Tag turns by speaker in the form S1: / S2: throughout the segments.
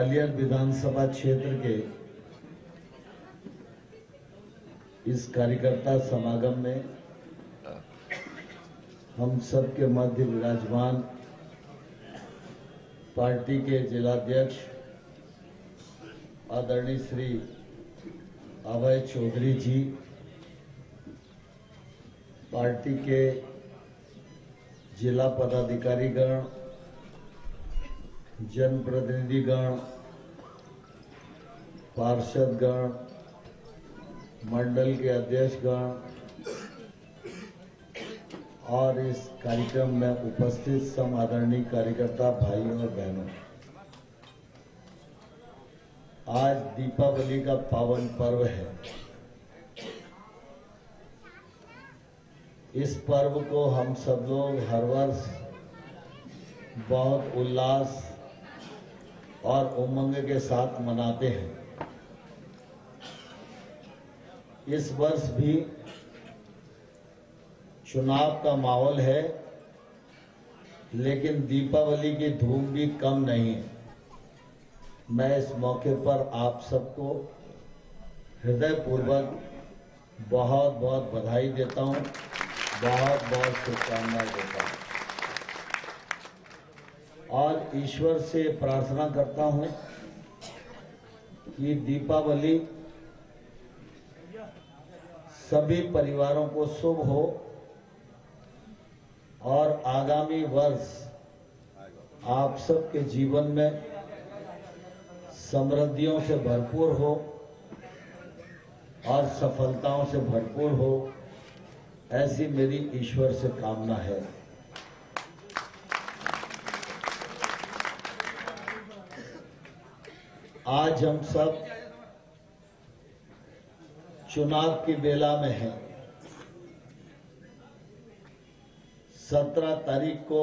S1: ग्वालियर विधानसभा क्षेत्र के इस कार्यकर्ता समागम में हम सबके मध्य विराजमान पार्टी के जिलाध्यक्ष आदरणीय श्री अभय चौधरी जी, पार्टी के जिला पदाधिकारीगण, जनप्रतिनिधिगण, पार्षदगण, मंडल के अध्यक्षगण और इस कार्यक्रम में उपस्थित सम आदरणीय कार्यकर्ता भाइयों और बहनों, आज दीपावली का पावन पर्व है। इस पर्व को हम सब लोग हर वर्ष बहुत उल्लास और उमंग के साथ मनाते हैं। इस वर्ष भी चुनाव का माहौल है, लेकिन दीपावली की धूम भी कम नहीं है। मैं इस मौके पर आप सबको हृदयपूर्वक बहुत बहुत बधाई देता हूं, बहुत बहुत शुभकामनाएं देता हूं और ईश्वर से प्रार्थना करता हूं कि दीपावली सभी परिवारों को शुभ हो और आगामी वर्ष आप सबके जीवन में समृद्धियों से भरपूर हो और सफलताओं से भरपूर हो, ऐसी मेरी ईश्वर से कामना है। आज हम सब चुनाव की बेला में हैं। 17 तारीख को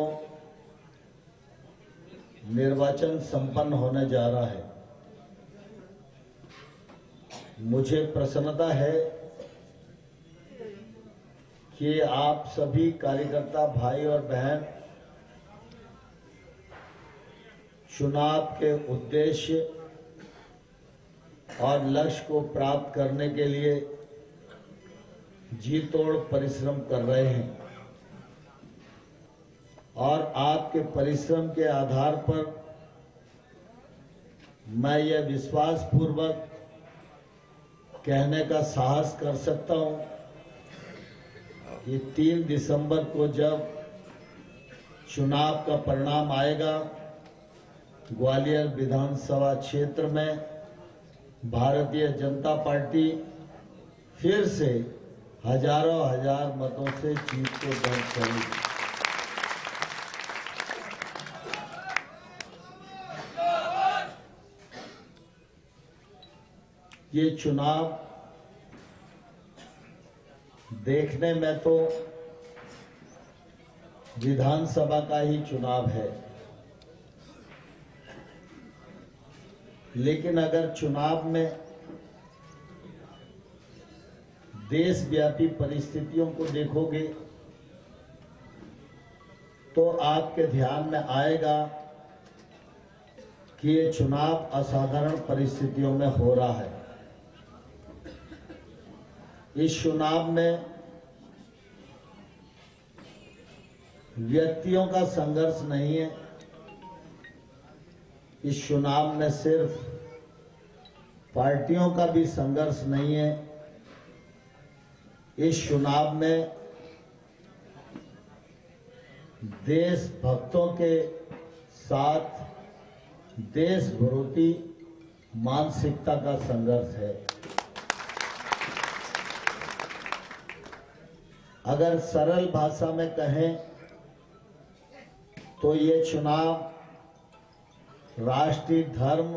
S1: निर्वाचन संपन्न होने जा रहा है। मुझे प्रसन्नता है कि आप सभी कार्यकर्ता भाई और बहन चुनाव के उद्देश्य और लक्ष्य को प्राप्त करने के लिए जी तोड़ परिश्रम कर रहे हैं और आपके परिश्रम के आधार पर मैं यह विश्वास पूर्वक कहने का साहस कर सकता हूं कि 3 दिसंबर को जब चुनाव का परिणाम आएगा, ग्वालियर विधानसभा क्षेत्र में भारतीय जनता पार्टी फिर से हजारों हजार मतों से जीत को दर्ज करेगी। ये चुनाव देखने में तो विधानसभा का ही चुनाव है, लेकिन अगर चुनाव में देशव्यापी परिस्थितियों को देखोगे तो आपके ध्यान में आएगा कि ये चुनाव असाधारण परिस्थितियों में हो रहा है। इस चुनाव में व्यक्तियों का संघर्ष नहीं है। इस चुनाव में सिर्फ पार्टियों का भी संघर्ष नहीं है। इस चुनाव में देशभक्तों के साथ देशविरोधी मानसिकता का संघर्ष है। अगर सरल भाषा में कहें तो ये चुनाव राष्ट्रीय धर्म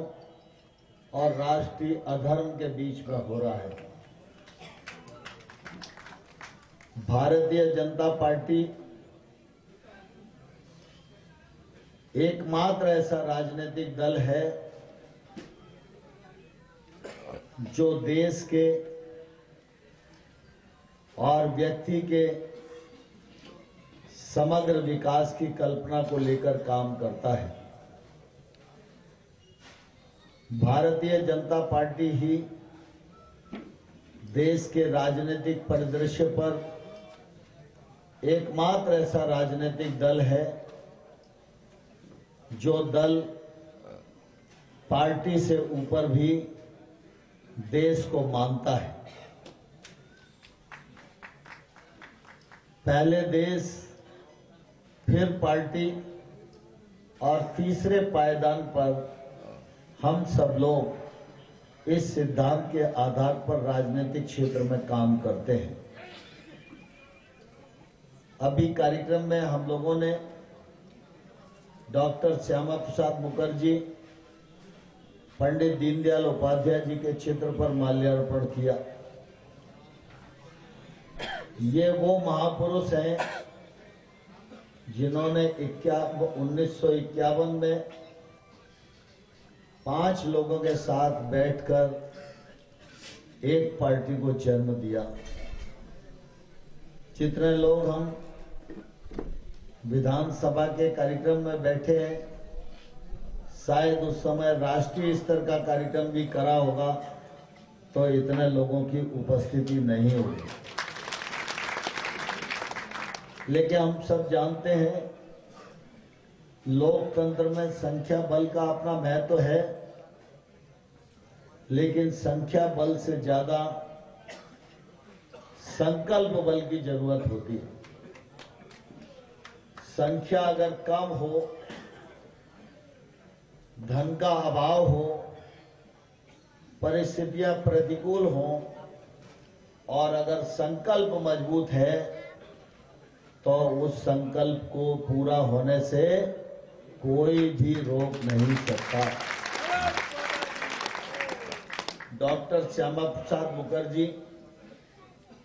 S1: और राष्ट्रीय अधर्म के बीच में हो रहा है। भारतीय जनता पार्टी एकमात्र ऐसा राजनीतिक दल है जो देश के और व्यक्ति के समग्र विकास की कल्पना को लेकर काम करता है। भारतीय जनता पार्टी ही देश के राजनीतिक परिदृश्य पर एकमात्र ऐसा राजनीतिक दल है जो दल पार्टी से ऊपर भी देश को मानता है। पहले देश, फिर पार्टी और तीसरे पायदान पर हम सब लोग इस सिद्धांत के आधार पर राजनीतिक क्षेत्र में काम करते हैं। अभी कार्यक्रम में हम लोगों ने डॉक्टर श्यामा प्रसाद मुखर्जी, पंडित दीनदयाल उपाध्याय जी के चित्र पर माल्यार्पण किया। ये वो महापुरुष हैं जिन्होंने 1951 में 5 लोगों के साथ बैठकर एक पार्टी को जन्म दिया। जितने लोग हम विधानसभा के कार्यक्रम में बैठे हैं, शायद उस समय राष्ट्रीय स्तर का कार्यक्रम भी करा होगा तो इतने लोगों की उपस्थिति नहीं होगी। लेकिन हम सब जानते हैं लोकतंत्र में संख्या बल का अपना महत्व है, लेकिन संख्या बल से ज्यादा संकल्प बल की जरूरत होती है। संख्या अगर कम हो, धन का अभाव हो, परिस्थितियां प्रतिकूल हो और अगर संकल्प मजबूत है तो उस संकल्प को पूरा होने से कोई भी रोक नहीं सकता। डॉक्टर श्यामा प्रसाद मुखर्जी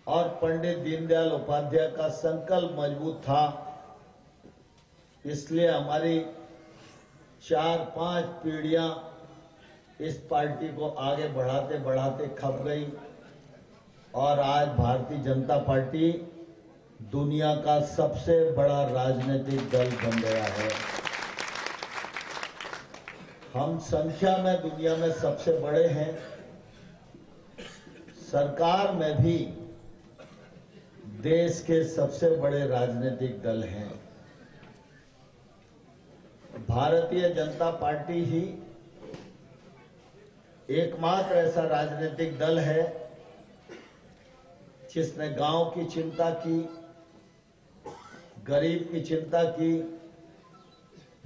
S1: और पंडित दीनदयाल उपाध्याय का संकल्प मजबूत था, इसलिए हमारी 4-5 पीढ़ियां इस पार्टी को आगे बढ़ाते बढ़ाते खप गई और आज भारतीय जनता पार्टी दुनिया का सबसे बड़ा राजनीतिक दल बन गया है। हम संख्या में दुनिया में सबसे बड़े हैं, सरकार में भी देश के सबसे बड़े राजनीतिक दल हैं। भारतीय जनता पार्टी ही एकमात्र ऐसा राजनीतिक दल है जिसने गांव की चिंता की, गरीब की चिंता की,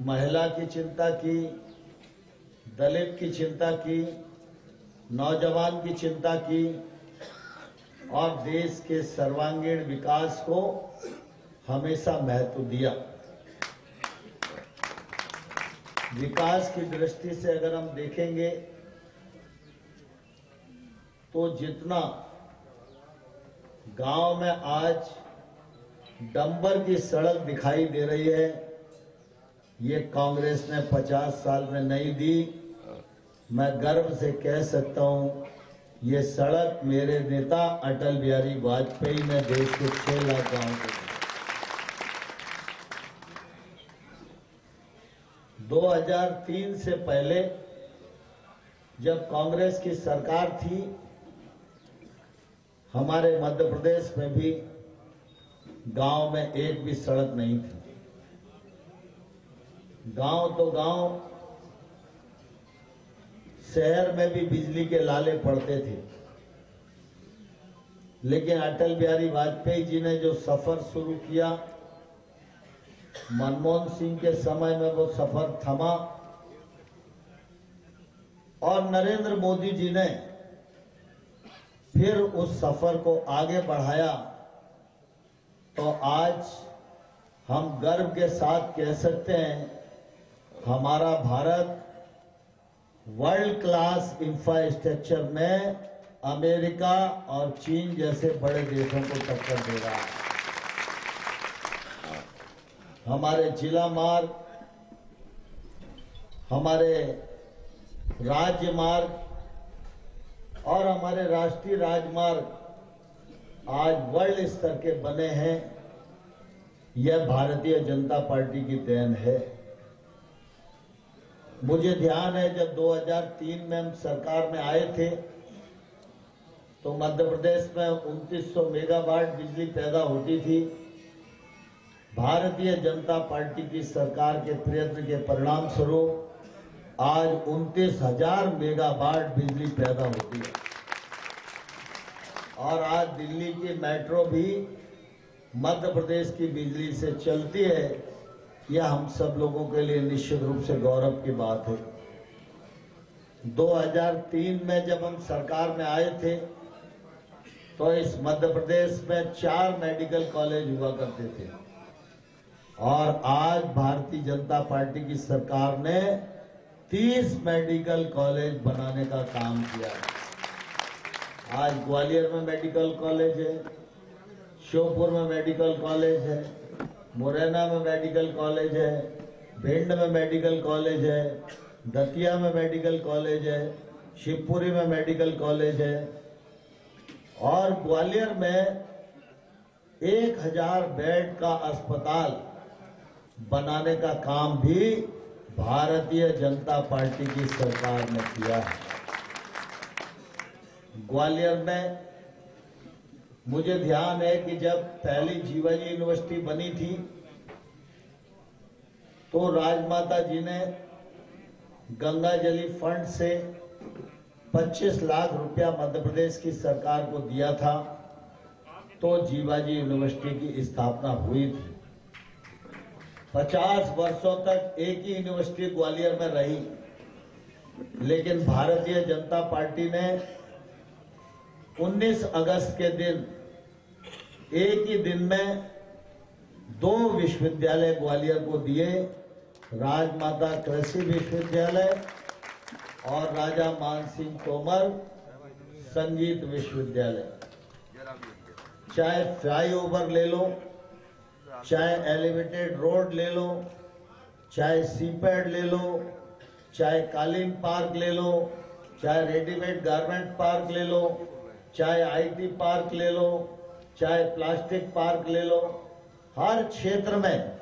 S1: महिला की चिंता की, दलित की चिंता की, नौजवान की चिंता की और देश के सर्वांगीण विकास को हमेशा महत्व दिया। विकास की दृष्टि से अगर हम देखेंगे तो जितना गांव में आज डंबर की सड़क दिखाई दे रही है, ये कांग्रेस ने 50 साल में नहीं दी। मैं गर्व से कह सकता हूं ये सड़क मेरे नेता अटल बिहारी वाजपेयी ने देश के 6 लाख गांवों को दी। 2003 से पहले जब कांग्रेस की सरकार थी, हमारे मध्य प्रदेश में भी गांव में एक भी सड़क नहीं थी। गांव तो गांव, शहर में भी बिजली के लाले पड़ते थे। लेकिन अटल बिहारी वाजपेयी जी ने जो सफर शुरू किया, मनमोहन सिंह के समय में वो सफर थमा और नरेंद्र मोदी जी ने फिर उस सफर को आगे बढ़ाया, तो आज हम गर्व के साथ कह सकते हैं हमारा भारत वर्ल्ड क्लास इंफ्रास्ट्रक्चर में अमेरिका और चीन जैसे बड़े देशों को टक्कर दे रहा है। हमारे जिला मार्ग, हमारे राज्य मार्ग और हमारे राष्ट्रीय राजमार्ग आज वर्ल्ड स्तर के बने हैं। यह भारतीय जनता पार्टी की देन है। मुझे ध्यान है जब 2003 में हम सरकार में आए थे तो मध्य प्रदेश में 2900 मेगावाट बिजली पैदा होती थी। भारतीय जनता पार्टी की सरकार के प्रयत्न के परिणाम स्वरूप आज 29,000 मेगावाट बिजली पैदा होती है और आज दिल्ली की मेट्रो भी मध्य प्रदेश की बिजली से चलती है। यह हम सब लोगों के लिए निश्चित रूप से गौरव की बात है। 2003 में जब हम सरकार में आए थे तो इस मध्य प्रदेश में 4 मेडिकल कॉलेज हुआ करते थे और आज भारतीय जनता पार्टी की सरकार ने 30 मेडिकल कॉलेज बनाने का काम किया है। आज ग्वालियर में मेडिकल कॉलेज है, श्योपुर में मेडिकल कॉलेज है, मुरैना में मेडिकल कॉलेज है, भिंड में मेडिकल कॉलेज है, दतिया में मेडिकल कॉलेज है, शिवपुरी में मेडिकल कॉलेज है और ग्वालियर में 1000 बेड का अस्पताल बनाने का काम भी भारतीय जनता पार्टी की सरकार ने किया है। ग्वालियर में मुझे ध्यान है कि जब पहली जीवाजी यूनिवर्सिटी बनी थी तो राजमाता जी ने गंगा जली फंड से 25 लाख रुपया मध्य प्रदेश की सरकार को दिया था तो जीवाजी यूनिवर्सिटी की स्थापना हुई थी। 50 वर्षों तक एक ही यूनिवर्सिटी ग्वालियर में रही, लेकिन भारतीय जनता पार्टी ने 19 अगस्त के दिन एक ही दिन में 2 विश्वविद्यालय ग्वालियर को दिए, राजमाता कृषि विश्वविद्यालय और राजा मानसिंह तोमर संगीत विश्वविद्यालय। चाहे फ्लाईओवर ले लो, चाहे एलिवेटेड रोड ले लो, चाहे सीपैड ले लो, चाहे कालीन पार्क ले लो, चाहे रेडीमेड गारमेंट पार्क ले लो, चाहे आईटी पार्क ले लो, चाहे प्लास्टिक पार्क ले लो, हर क्षेत्र में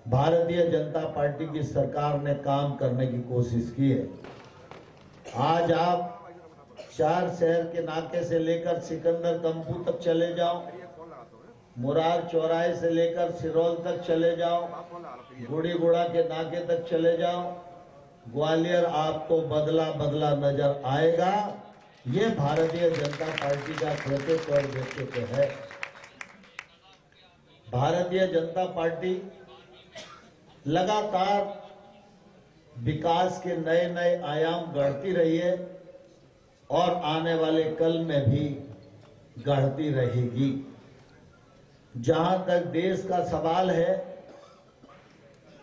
S1: भारतीय जनता पार्टी की सरकार ने काम करने की कोशिश की है। आज आप 4 शहर के नाके से लेकर सिकंदर कंपू तक चले जाओ, मुरार चौराहे से लेकर सिरौल तक चले जाओ, गुड़ीगुड़ा के नाके तक चले जाओ, ग्वालियर आपको बदला बदला नजर आएगा। ये भारतीय जनता पार्टी का कृतित्व और व्यक्तित्व है। भारतीय जनता पार्टी लगातार विकास के नए नए आयाम गढ़ती रही है और आने वाले कल में भी गढ़ती रहेगी। जहां तक देश का सवाल है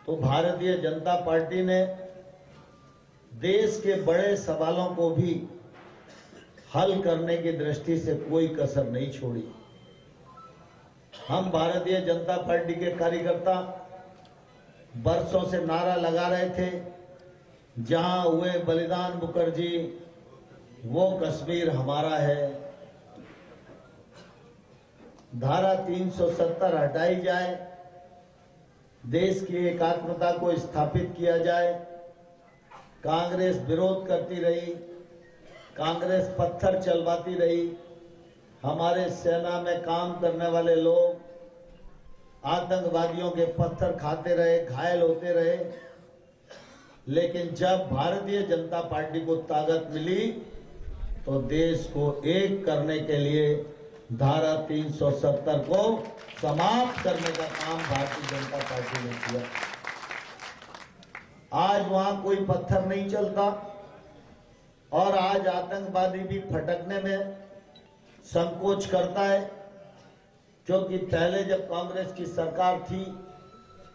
S1: तो भारतीय जनता पार्टी ने देश के बड़े सवालों को भी हल करने की दृष्टि से कोई कसर नहीं छोड़ी। हम भारतीय जनता पार्टी के कार्यकर्ता बरसों से नारा लगा रहे थे, जहां हुए बलिदान मुखर्जी वो कश्मीर हमारा है, धारा 370 हटाई जाए, देश की एकात्मता को स्थापित किया जाए। कांग्रेस विरोध करती रही, कांग्रेस पत्थर चलवाती रही, हमारे सेना में काम करने वाले लोग आतंकवादियों के पत्थर खाते रहे, घायल होते रहे। लेकिन जब भारतीय जनता पार्टी को ताकत मिली तो देश को एक करने के लिए धारा 370 को समाप्त करने का काम भारतीय जनता पार्टी ने किया। आज वहां कोई पत्थर नहीं चलता और आज आतंकवादी भी फटकने में संकोच करता है, क्योंकि पहले जब कांग्रेस की सरकार थी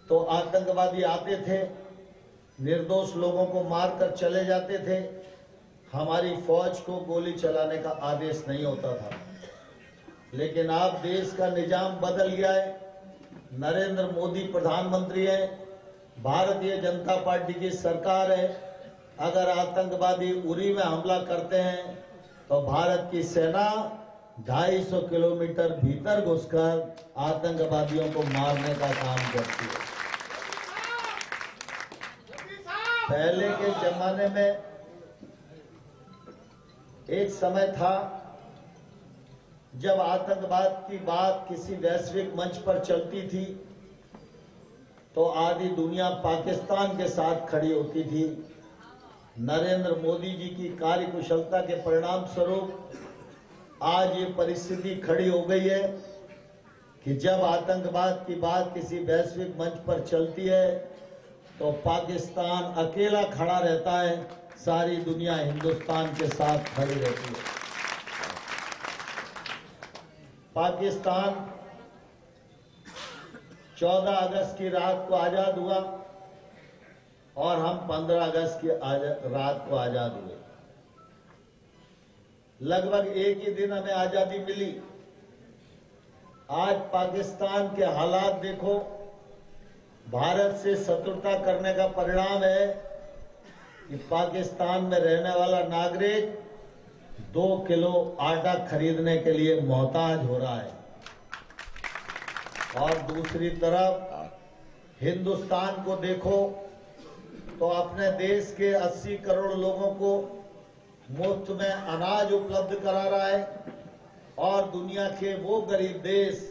S1: तो आतंकवादी आते थे, निर्दोष लोगों को मारकर चले जाते थे, हमारी फौज को गोली चलाने का आदेश नहीं होता था। लेकिन अब देश का निजाम बदल गया है, नरेंद्र मोदी प्रधानमंत्री है, भारतीय जनता पार्टी की सरकार है। अगर आतंकवादी उरी में हमला करते हैं तो भारत की सेना 250 किलोमीटर भीतर घुसकर आतंकवादियों को मारने का काम करती है। पहले के जमाने में एक समय था जब आतंकवाद की बात किसी वैश्विक मंच पर चलती थी तो आधी दुनिया पाकिस्तान के साथ खड़ी होती थी। नरेंद्र मोदी जी की कार्यकुशलता के परिणाम स्वरूप आज ये परिस्थिति खड़ी हो गई है कि जब आतंकवाद की बात किसी वैश्विक मंच पर चलती है तो पाकिस्तान अकेला खड़ा रहता है, सारी दुनिया हिंदुस्तान के साथ खड़ी रहती है। पाकिस्तान 14 अगस्त की रात को आजाद हुआ और हम 15 अगस्त की रात को आजाद हुए। लगभग एक ही दिन हमें आजादी मिली। आज पाकिस्तान के हालात देखो, भारत से शत्रुता करने का परिणाम है कि पाकिस्तान में रहने वाला नागरिक 2 किलो आटा खरीदने के लिए मोहताज हो रहा है और दूसरी तरफ हिंदुस्तान को देखो तो अपने देश के 80 करोड़ लोगों को मुफ्त में अनाज उपलब्ध करा रहा है और दुनिया के वो गरीब देश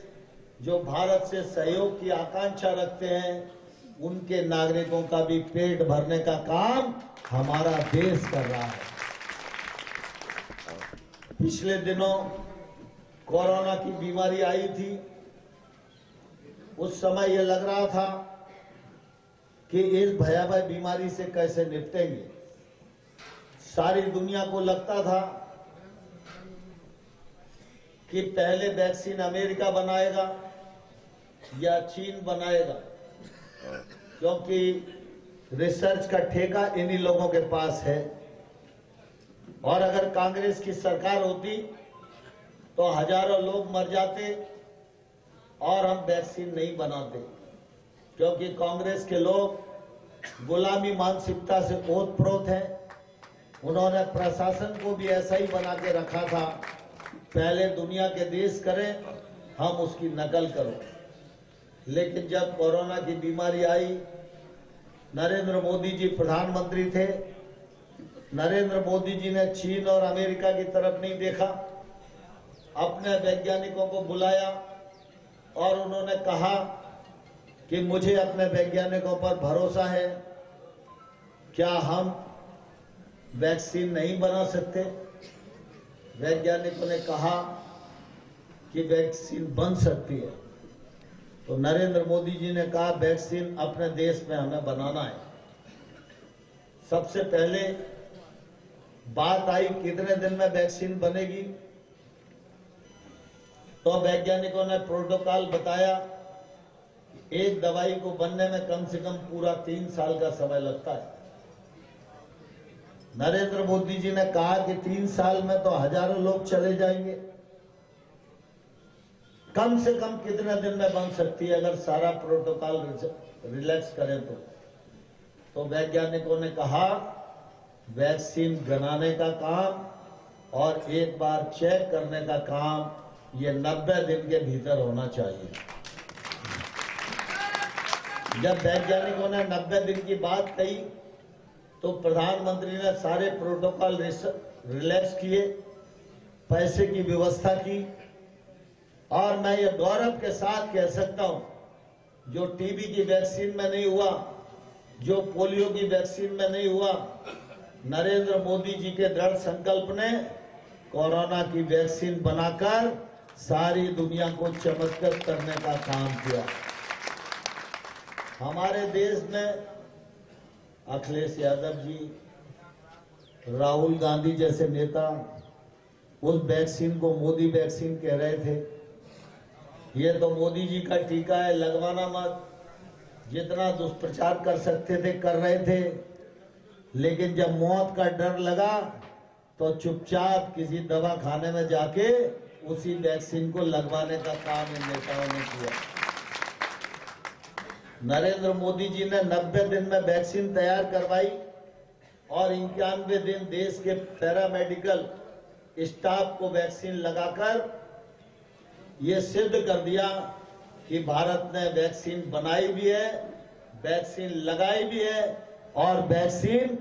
S1: जो भारत से सहयोग की आकांक्षा रखते हैं उनके नागरिकों का भी पेट भरने का काम हमारा देश कर रहा है। पिछले दिनों कोरोना की बीमारी आई थी। उस समय यह लग रहा था कि इस भयावह बीमारी से कैसे निपटेंगे। सारी दुनिया को लगता था कि पहले वैक्सीन अमेरिका बनाएगा या चीन बनाएगा, क्योंकि रिसर्च का ठेका इन्हीं लोगों के पास है। और अगर कांग्रेस की सरकार होती तो हजारों लोग मर जाते और हम वैक्सीन नहीं बनाते, क्योंकि कांग्रेस के लोग गुलामी मानसिकता से ओतप्रोत हैं। उन्होंने प्रशासन को भी ऐसा ही बना के रखा था, पहले दुनिया के देश करें, हम उसकी नकल करो। लेकिन जब कोरोना की बीमारी आई, नरेंद्र मोदी जी प्रधानमंत्री थे, नरेंद्र मोदी जी ने चीन और अमेरिका की तरफ नहीं देखा, अपने वैज्ञानिकों को बुलाया और उन्होंने कहा कि मुझे अपने वैज्ञानिकों पर भरोसा है, क्या हम वैक्सीन नहीं बना सकते? वैज्ञानिकों ने कहा कि वैक्सीन बन सकती है। तो नरेंद्र मोदी जी ने कहा वैक्सीन अपने देश में हमें बनाना है। सबसे पहले बात आई कितने दिन में वैक्सीन बनेगी, तो वैज्ञानिकों ने प्रोटोकॉल बताया। एक दवाई को बनने में कम से कम पूरा 3 साल का समय लगता है। नरेंद्र मोदी जी ने कहा कि 3 साल में तो हजारों लोग चले जाएंगे, कम से कम कितने दिन में बन सकती है अगर सारा प्रोटोकॉल रिलैक्स करें तो वैज्ञानिकों ने कहा वैक्सीन बनाने का काम और एक बार चेक करने का काम ये 90 दिन के भीतर होना चाहिए। जब वैज्ञानिकों ने 90 दिन की बात कही तो प्रधानमंत्री ने सारे प्रोटोकॉल रिलैक्स किए, पैसे की व्यवस्था की। और मैं ये गौरव के साथ कह सकता हूं, जो टीबी की वैक्सीन में नहीं हुआ, जो पोलियो की वैक्सीन में नहीं हुआ, नरेंद्र मोदी जी के दृढ़ संकल्प ने कोरोना की वैक्सीन बनाकर सारी दुनिया को चमत्कृत करने का काम किया। हमारे देश में अखिलेश यादव जी, राहुल गांधी जैसे नेता उस वैक्सीन को मोदी वैक्सीन कह रहे थे। ये तो मोदी जी का टीका है, लगवाना मत। जितना दुष्प्रचार कर सकते थे कर रहे थे, लेकिन जब मौत का डर लगा तो चुपचाप किसी दवा खाने में जाके उसी वैक्सीन को लगवाने का काम इन नेताओं ने किया। नरेंद्र मोदी जी ने 90 दिन में वैक्सीन तैयार करवाई और 91 दिन देश के पैरामेडिकल स्टाफ को वैक्सीन लगाकर ये सिद्ध कर दिया कि भारत ने वैक्सीन बनाई भी है, वैक्सीन लगाई भी है और वैक्सीन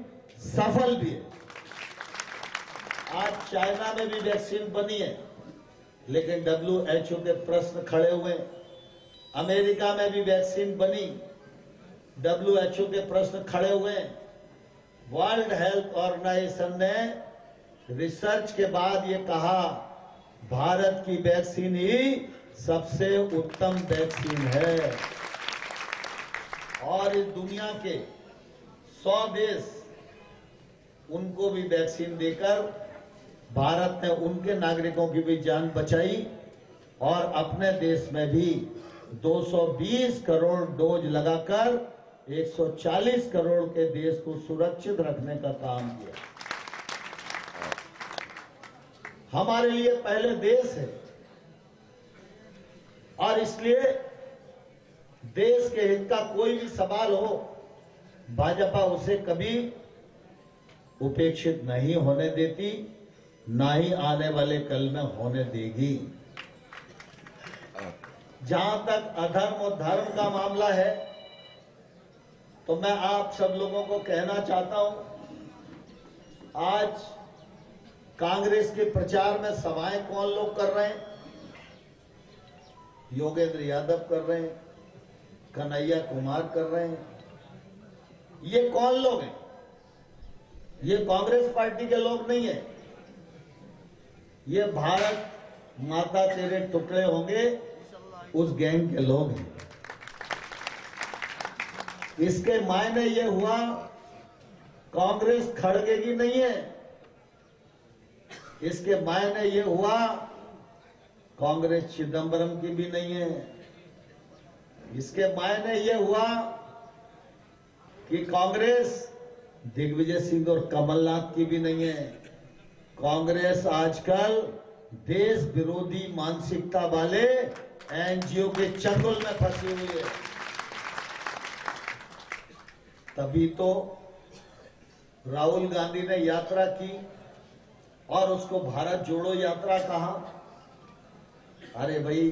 S1: सफल भी है। आज चाइना में भी वैक्सीन बनी है, लेकिन WHO के प्रश्न खड़े हुए। अमेरिका में भी वैक्सीन बनी, WHO के प्रश्न खड़े हुए। वर्ल्ड हेल्थ ऑर्गेनाइजेशन ने रिसर्च के बाद ये कहा, भारत की वैक्सीन ही सबसे उत्तम वैक्सीन है। और इस दुनिया के 100 देश, उनको भी वैक्सीन देकर भारत ने उनके नागरिकों की भी जान बचाई और अपने देश में भी 220 करोड़ डोज लगाकर 140 करोड़ के देश को सुरक्षित रखने का काम किया। हमारे लिए पहले देश है और इसलिए देश के हित का कोई भी सवाल हो, भाजपा उसे कभी उपेक्षित नहीं होने देती, ना ही आने वाले कल में होने देगी। जहां तक अधर्म और धर्म का मामला है, तो मैं आप सब लोगों को कहना चाहता हूं, आज कांग्रेस के प्रचार में सभाएं कौन लोग कर रहे हैं? योगेंद्र यादव कर रहे हैं, कन्हैया कुमार कर रहे हैं। ये कौन लोग हैं? ये कांग्रेस पार्टी के लोग नहीं है। ये भारत माता तेरे टुकड़े होंगे उस गैंग के लोग हैं। इसके मायने ये हुआ, कांग्रेस खड़गे की नहीं है। इसके मायने ये हुआ, कांग्रेस चिदंबरम की भी नहीं है। इसके मायने ये हुआ कि कांग्रेस दिग्विजय सिंह और कमलनाथ की भी नहीं है। कांग्रेस आजकल देश विरोधी मानसिकता वाले एनजीओ के चंगुल में फंसी हुई है। तभी तो राहुल गांधी ने यात्रा की और उसको भारत जोड़ो यात्रा कहा। अरे भाई,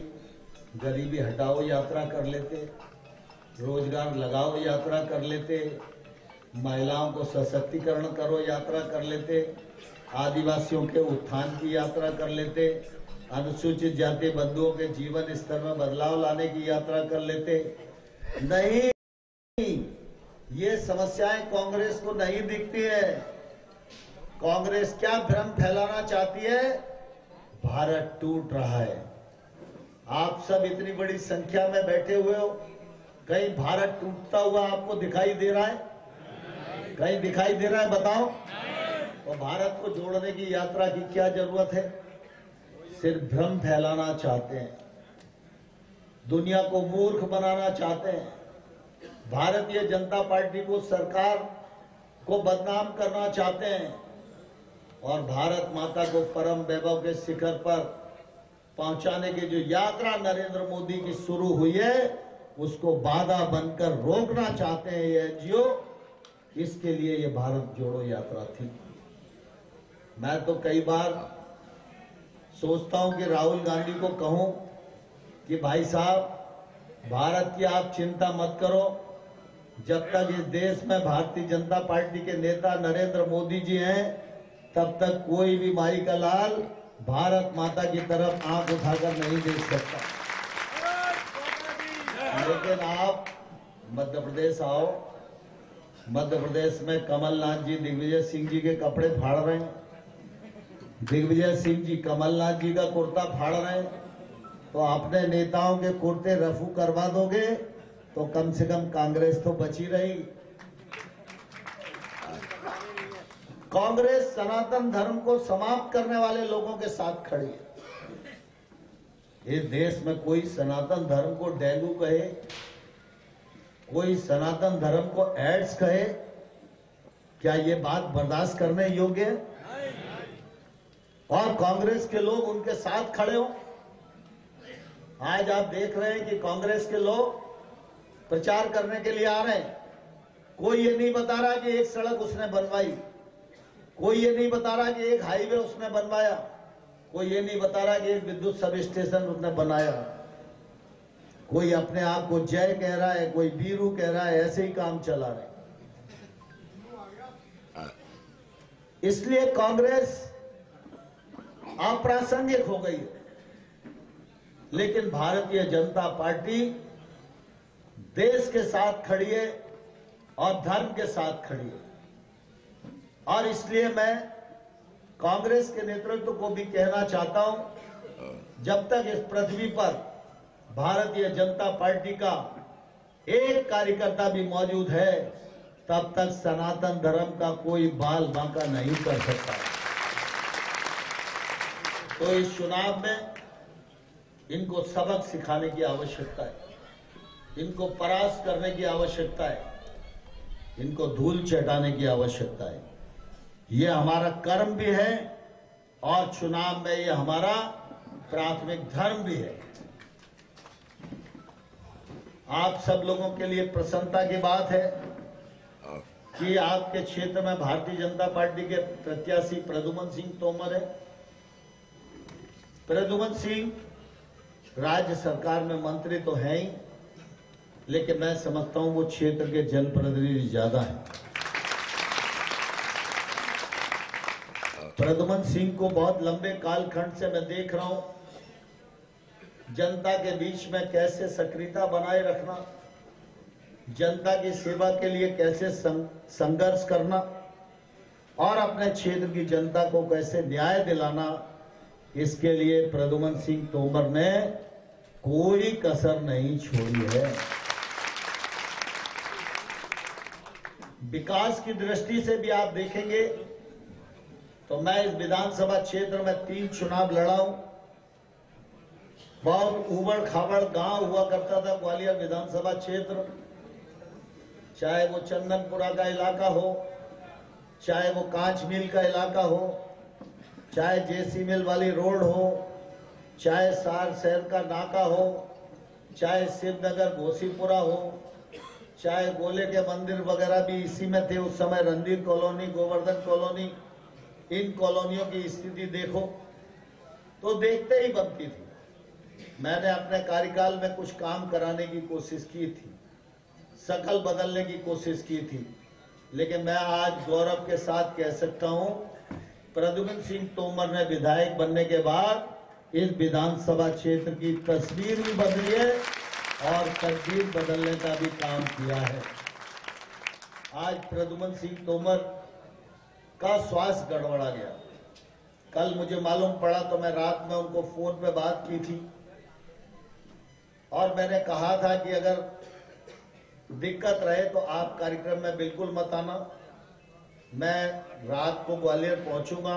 S1: गरीबी हटाओ यात्रा कर लेते, रोजगार लगाओ यात्रा कर लेते, महिलाओं को सशक्तिकरण करो यात्रा कर लेते, आदिवासियों के उत्थान की यात्रा कर लेते, अनुसूचित जाति बंधुओं के जीवन स्तर में बदलाव लाने की यात्रा कर लेते। नहीं, ये समस्याएं कांग्रेस को नहीं दिखती है। कांग्रेस क्या भ्रम फैलाना चाहती है? भारत टूट रहा है। आप सब इतनी बड़ी संख्या में बैठे हुए हो, कहीं भारत टूटता हुआ आपको दिखाई दे रहा है? कहीं दिखाई दे रहा है? बताओ। और भारत को जोड़ने की यात्रा की क्या जरूरत है? सिर्फ भ्रम फैलाना चाहते हैं, दुनिया को मूर्ख बनाना चाहते हैं, भारतीय जनता पार्टी को, सरकार को बदनाम करना चाहते हैं और भारत माता को परम वैभव के शिखर पर पहुंचाने की जो यात्रा नरेंद्र मोदी की शुरू हुई है, उसको बाधा बनकर रोकना चाहते हैं ये एनजीओ। इसके लिए ये भारत जोड़ो यात्रा थी। मैं तो कई बार सोचता हूं कि राहुल गांधी को कहूं कि भाई साहब, भारत की आप चिंता मत करो, जब तक इस देश में भारतीय जनता पार्टी के नेता नरेंद्र मोदी जी हैं, तब तक कोई भी माई का लाल भारत माता की तरफ आंख उठाकर नहीं देख सकता। लेकिन आप मध्य प्रदेश आओ, मध्य प्रदेश में कमलनाथ जी दिग्विजय सिंह जी के कपड़े फाड़ रहे हैं, दिग्विजय सिंह जी कमलनाथ जी का कुर्ता फाड़ रहे हैं, तो अपने नेताओं के कुर्ते रफू करवा दोगे तो कम से कम कांग्रेस तो बची रहेगी। कांग्रेस सनातन धर्म को समाप्त करने वाले लोगों के साथ खड़ी है। इस देश में कोई सनातन धर्म को डेंगू कहे, कोई सनातन धर्म को एड्स कहे, क्या ये बात बर्दाश्त करने योग्य है? और कांग्रेस के लोग उनके साथ खड़े हो। आज आप देख रहे हैं कि कांग्रेस के लोग प्रचार करने के लिए आ रहे हैं। कोई ये नहीं बता रहा कि एक सड़क उसने बनवाई, कोई ये नहीं बता रहा कि एक हाईवे उसने बनवाया, कोई ये नहीं बता रहा कि एक विद्युत सब स्टेशन उसने बनाया। कोई अपने आप को जय कह रहा है, कोई बीरू कह रहा है, ऐसे ही काम चला रहे। इसलिए कांग्रेस अप्रासंगिक हो गई है, लेकिन भारतीय जनता पार्टी देश के साथ खड़ी है और धर्म के साथ खड़ी है। और इसलिए मैं कांग्रेस के नेतृत्व को भी कहना चाहता हूं, जब तक इस पृथ्वी पर भारतीय जनता पार्टी का एक कार्यकर्ता भी मौजूद है, तब तक सनातन धर्म का कोई बाल बांका नहीं कर सकता। तो इस चुनाव में इनको सबक सिखाने की आवश्यकता है, इनको परास्त करने की आवश्यकता है, इनको धूल चटाने की आवश्यकता है। ये हमारा कर्म भी है और चुनाव में ये हमारा प्राथमिक धर्म भी है। आप सब लोगों के लिए प्रसन्नता की बात है कि आपके क्षेत्र में भारतीय जनता पार्टी के प्रत्याशी प्रद्युमन सिंह तोमर है। प्रद्युमन सिंह राज्य सरकार में मंत्री तो है ही, लेकिन मैं समझता हूं वो क्षेत्र के जनप्रतिनिधि ज्यादा हैं। प्रद्युमन सिंह को बहुत लंबे कालखंड से मैं देख रहा हूं, जनता के बीच में कैसे सक्रियता बनाए रखना, जनता की सेवा के लिए कैसे संघर्ष करना और अपने क्षेत्र की जनता को कैसे न्याय दिलाना, इसके लिए प्रद्युमन सिंह तोमर ने कोई कसर नहीं छोड़ी है। विकास की दृष्टि से भी आप देखेंगे तो मैं इस विधानसभा क्षेत्र में 3 चुनाव लड़ा हूं। बहुत उबड़ खाबड़ गांव हुआ करता था ग्वालियर विधानसभा क्षेत्र, चाहे वो चंदनपुरा का इलाका हो, चाहे वो कांच मिल का इलाका हो, चाहे जेसी मिल वाली रोड हो, चाहे सार शहर का नाका हो, चाहे शिवनगर घोसीपुरा हो, चाहे गोले के मंदिर वगैरह भी इसी में थे उस समय, रणधीर कॉलोनी, गोवर्धन कॉलोनी, इन कॉलोनियों की स्थिति देखो तो देखते ही बनती थी। मैंने अपने कार्यकाल में कुछ काम कराने की कोशिश की थी, शकल बदलने की कोशिश की थी, लेकिन मैं आज गौरव के साथ कह सकता हूं, प्रद्युमन सिंह तोमर ने विधायक बनने के बाद इस विधानसभा क्षेत्र की तस्वीर भी बदली है और तकदीर बदलने का भी काम किया है। आज प्रद्युमन सिंह तोमर का स्वास्थ्य गड़बड़ा गया। कल मुझे मालूम पड़ा तो मैं रात में उनको फोन पे बात की थी और मैंने कहा था कि अगर दिक्कत रहे तो आप कार्यक्रम में बिल्कुल मत आना, मैं रात को ग्वालियर पहुंचूंगा,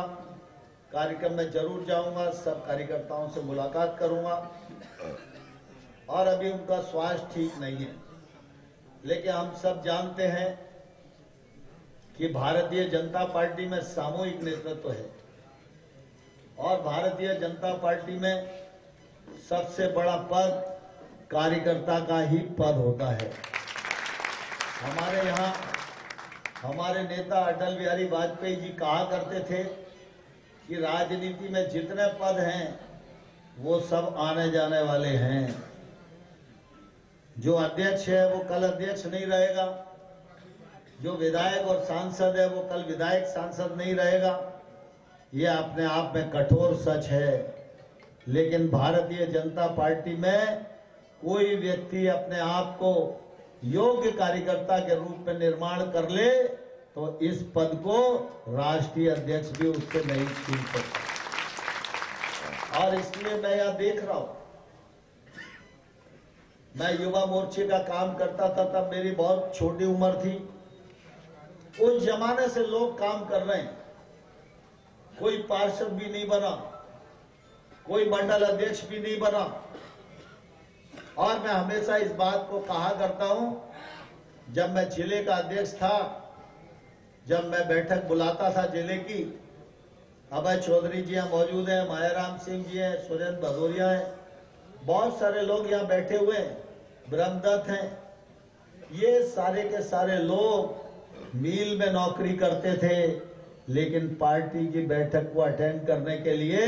S1: कार्यक्रम में जरूर जाऊंगा, सब कार्यकर्ताओं से मुलाकात करूंगा। और अभी उनका स्वास्थ्य ठीक नहीं है, लेकिन हम सब जानते हैं कि भारतीय जनता पार्टी में सामूहिक नेतृत्व है और भारतीय जनता पार्टी में सबसे बड़ा पद कार्यकर्ता का ही पद होता है। हमारे यहाँ हमारे नेता अटल बिहारी वाजपेयी जी कहा करते थे कि राजनीति में जितने पद हैं वो सब आने जाने वाले हैं। जो अध्यक्ष है वो कल अध्यक्ष नहीं रहेगा, जो विधायक और सांसद है वो कल विधायक सांसद नहीं रहेगा। ये अपने आप में कठोर सच है, लेकिन भारतीय जनता पार्टी में कोई व्यक्ति अपने आप को योग्य कार्यकर्ता के रूप में निर्माण कर ले तो इस पद को राष्ट्रीय अध्यक्ष भी उससे नहीं छीन सकता। और इसलिए मैं यहां देख रहा हूं, मैं युवा मोर्चे का काम करता था, तब मेरी बहुत छोटी उम्र थी। उस जमाने से लोग काम कर रहे हैं, कोई पार्षद भी नहीं बना, कोई मंडल अध्यक्ष भी नहीं बना। और मैं हमेशा इस बात को कहा करता हूं, जब मैं जिले का अध्यक्ष था, जब मैं बैठक बुलाता था जिले की, अभय चौधरी जी यहाँ मौजूद हैं, मायाराम सिंह जी हैं, सुरेंद्र भदौरिया हैं, बहुत सारे लोग यहाँ बैठे हुए हैं, ब्रह्मदत्त हैं, ये सारे के सारे लोग मील में नौकरी करते थे, लेकिन पार्टी की बैठक को अटेंड करने के लिए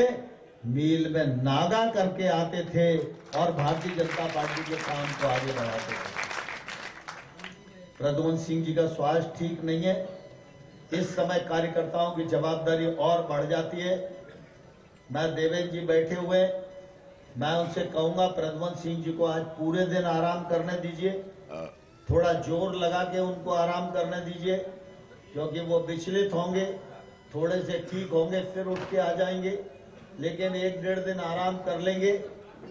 S1: मील में नागा करके आते थे और भारतीय जनता पार्टी के काम को आगे बढ़ाते थे। प्रद्युमन सिंह जी का स्वास्थ्य ठीक नहीं है, इस समय कार्यकर्ताओं की जवाबदारी और बढ़ जाती है। मैं देवेंद्र जी बैठे हुए, मैं उनसे कहूंगा प्रद्युम्न सिंह जी को आज पूरे दिन आराम करने दीजिए, थोड़ा जोर लगा के उनको आराम करने दीजिए, क्योंकि वो विचलित होंगे, थोड़े से ठीक होंगे, फिर उठ के आ जाएंगे। लेकिन 1-1.5 दिन आराम कर लेंगे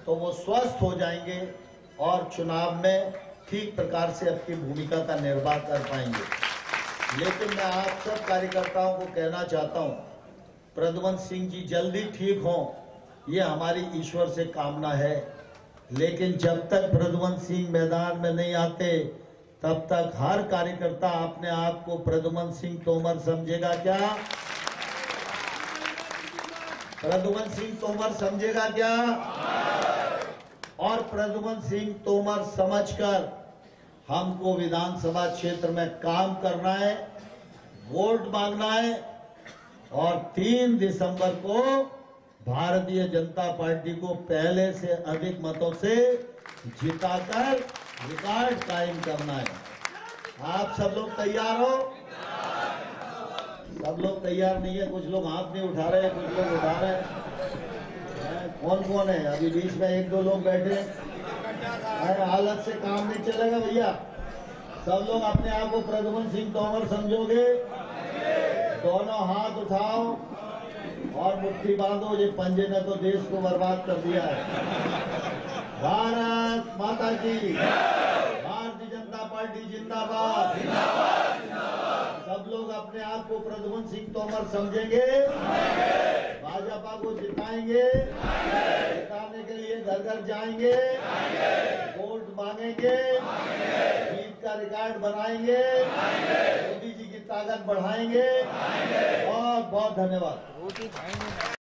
S1: तो वो स्वस्थ हो जाएंगे और चुनाव में ठीक प्रकार से अपनी भूमिका का निर्वाह कर पाएंगे। लेकिन मैं आप सब कार्यकर्ताओं को कहना चाहता हूं, प्रद्युम्न सिंह जी जल्दी ठीक हों, ये हमारी ईश्वर से कामना है। लेकिन जब तक प्रद्युम्न सिंह मैदान में नहीं आते, तब तक हर कार्यकर्ता अपने आप को प्रद्युम्न सिंह तोमर समझेगा क्या? प्रद्युम्न सिंह तोमर समझेगा क्या? और प्रद्युम्न सिंह तोमर समझकर हमको विधानसभा क्षेत्र में काम करना है, वोट मांगना है और 3 दिसंबर को भारतीय जनता पार्टी को पहले से अधिक मतों से जिताकर रिकॉर्ड कायम करना है। आप सब लोग तैयार हो? सब लोग तैयार नहीं है, कुछ लोग हाथ नहीं उठा रहे हैं, कुछ लोग उठा रहे हैं। कौन कौन है? अभी बीच में 1-2 लोग बैठे हैं। हालत से काम नहीं चलेगा भैया। सब लोग अपने आप को प्रद्युम्न सिंह तोमर समझोगे? दोनों हाथ उठाओ और मुट्ठी बांधो। ये पंजे ने तो देश को बर्बाद कर दिया है। भारत माता की, भारतीय जनता पार्टी जिंदाबाद। सब लोग अपने आप को प्रद्युम्न सिंह तोमर समझेंगे, भाजपा को जिताएंगे, जिताने के लिए घर घर जाएंगे, वोट मांगेंगे, जीत का रिकॉर्ड बनाएंगे, मोदी जी की ताकत बढ़ाएंगे। बहुत बहुत धन्यवाद।